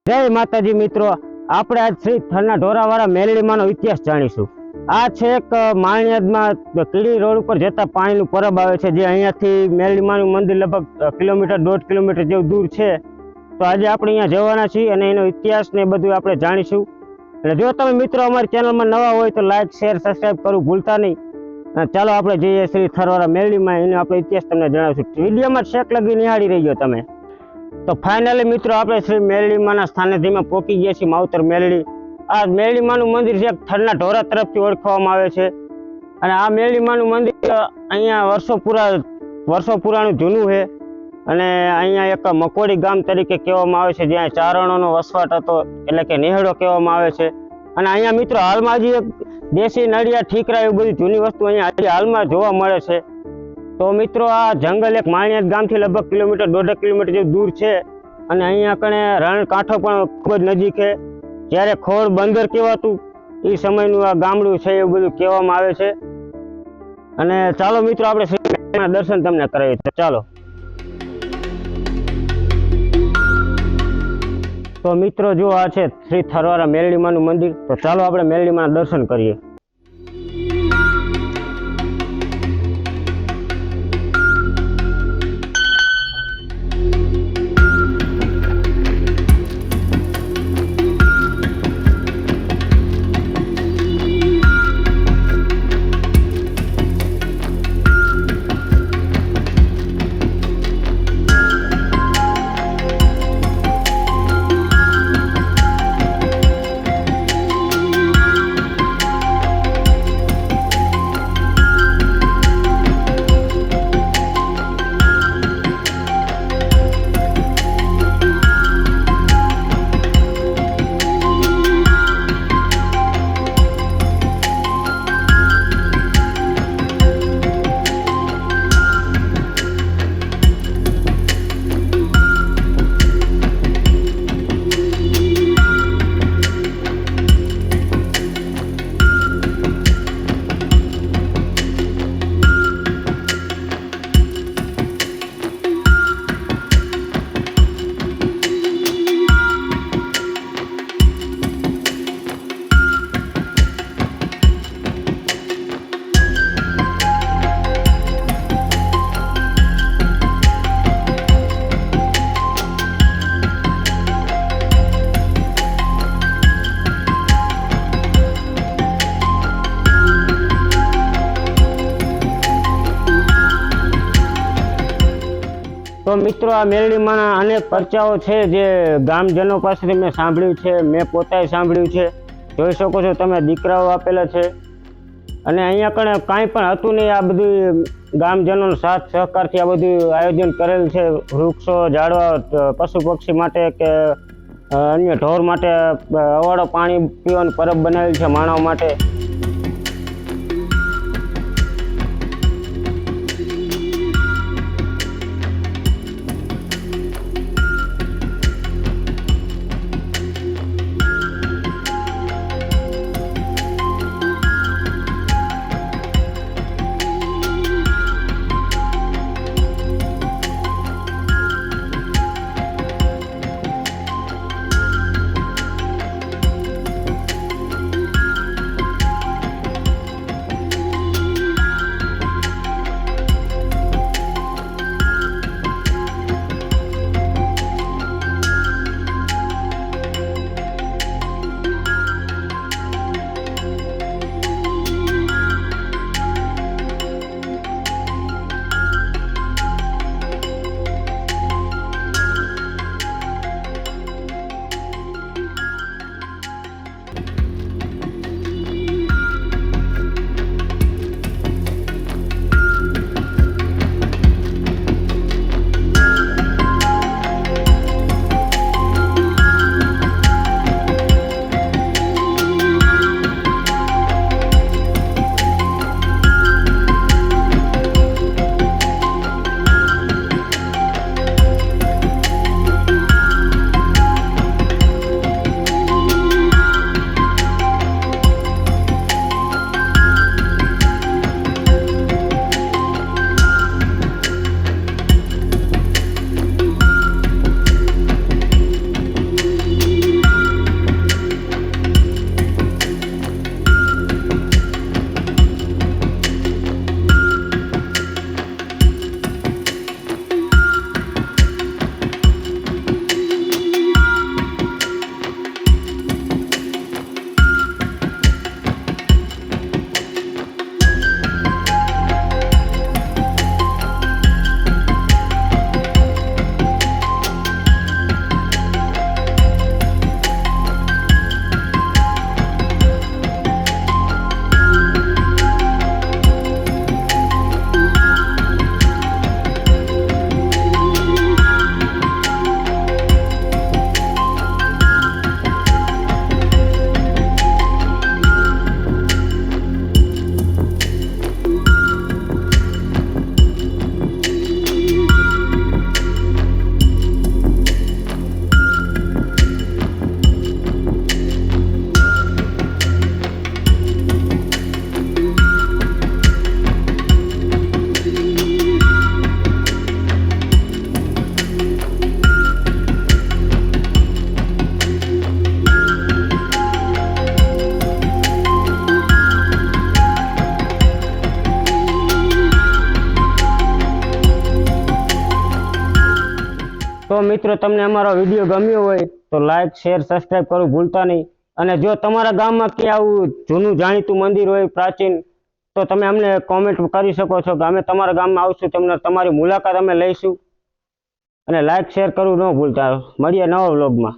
જય માતાજી મિત્રો, આપણે આજ શ્રી થરના ઢોરાવાળા મેલડીમાંનો ઇતિહાસ જાણીશું। આ છે એક માણિયાદમાં કીડી રોડ ઉપર જતા પાણીનું પરબ આવે છે, જે અહીંયાથી મેલડીમાંનું મંદિર લગભગ કિલોમીટર 1.5 કિલોમીટર જેવું દૂર છે। તો આજે આપણે અહીંયા જવાના છીએ અને એનો ઇતિહાસ ને બધું આપણે જાણીશું। એટલે જો તમે મિત્રો અમારી ચેનલમાં નવા હોય તો લાઈક શેર સબસ્ક્રાઈબ કરવું ભૂલતા નહીં। ચાલો આપણે જઈએ શ્રી થરવાળા મેલડીમાં, એનો આપણે ઇતિહાસ તમને જણાવીશું। વિડીયોમાં છેક લગી નિહાળી રહી ગયો તમે। તો ફાઇનલી મિત્રો આપણે શ્રી મેલડીમાંના સ્થાનેધીમાં પહોંચી ગયા છીએ, માવતર મેલડી। આ મેલડીમાંનું મંદિર છે થરના ઢોરા તરફથી ઓળખવામાં આવે છે અને આ મેલડીમાંનું મંદિર અહીંયા વર્ષો પુરાણું જૂનું છે અને અહીંયા એક મકોડી ગામ તરીકે કહેવામાં આવે છે, જ્યાં ચારણોનો વસવાટ હતો, એટલે કે નેહડો કહેવામાં આવે છે। અને અહીંયા મિત્રો હાલમાં હજી એક દેશી નળિયા ઠીકરા એવી બધી જૂની વસ્તુ અહીંયા હજી હાલમાં જોવા મળે છે। તો મિત્રો આ જંગલ એક માણિયાદ ગામથી લગભગ કિલોમીટર 1.5 કિલોમીટર જેવું દૂર છે અને અહીંયા કણે રણ કાંઠો પણ ખૂબ જ નજીક છે। જ્યારે ખોડ બંદર કહેવાતું એ સમયનું આ ગામડું છે એવું બધું કહેવામાં આવે છે। અને ચાલો મિત્રો આપણે શ્રી મેલડીના દર્શન તમને કરાવીએ। તો ચાલો। તો મિત્રો જો આ છે શ્રી થરવાળા મેલડીમાંનું મંદિર। તો ચાલો આપણે મેલડીમાંના દર્શન કરીએ। તો મિત્રો આ મેલડીમાંના અનેક પરચાઓ છે જે ગામજનો પાસેથી મેં સાંભળ્યું છે, મેં પોતે સાંભળ્યું છે। જોઈ શકો છો તમે, દીકરાઓ આપેલા છે અને અહીંયા કણે કાંઈ પણ હતું નહીં, આ બધું ગામજનોનો સાથ સહકારથી આ બધું આયોજન કરેલ છે। વૃક્ષો, ઝાડવા, પશુ પક્ષી માટે કે અન્ય ઢોર માટે અવાડો પાણી પીવાનું પરબ બનાવેલ છે માનવ માટે। તો મિત્રો તમને અમારો વિડીયો ગમ્યો હોય તો લાઈક શેર સબસ્ક્રાઇબ કરવું ભૂલતા નહીં. અને જો તમારા ગામમાં ક્યાં આવું જૂનું જાણીતું મંદિર હોય પ્રાચીન, તો તમે અમને કોમેન્ટ કરી શકો છો કે અમે તમારા ગામમાં આવશું, તમને તમારી મુલાકાત અમે લઈશું. અને લાઈક શેર કરવું ન ભૂલતા. મળીએ નવા વ્લોગમાં.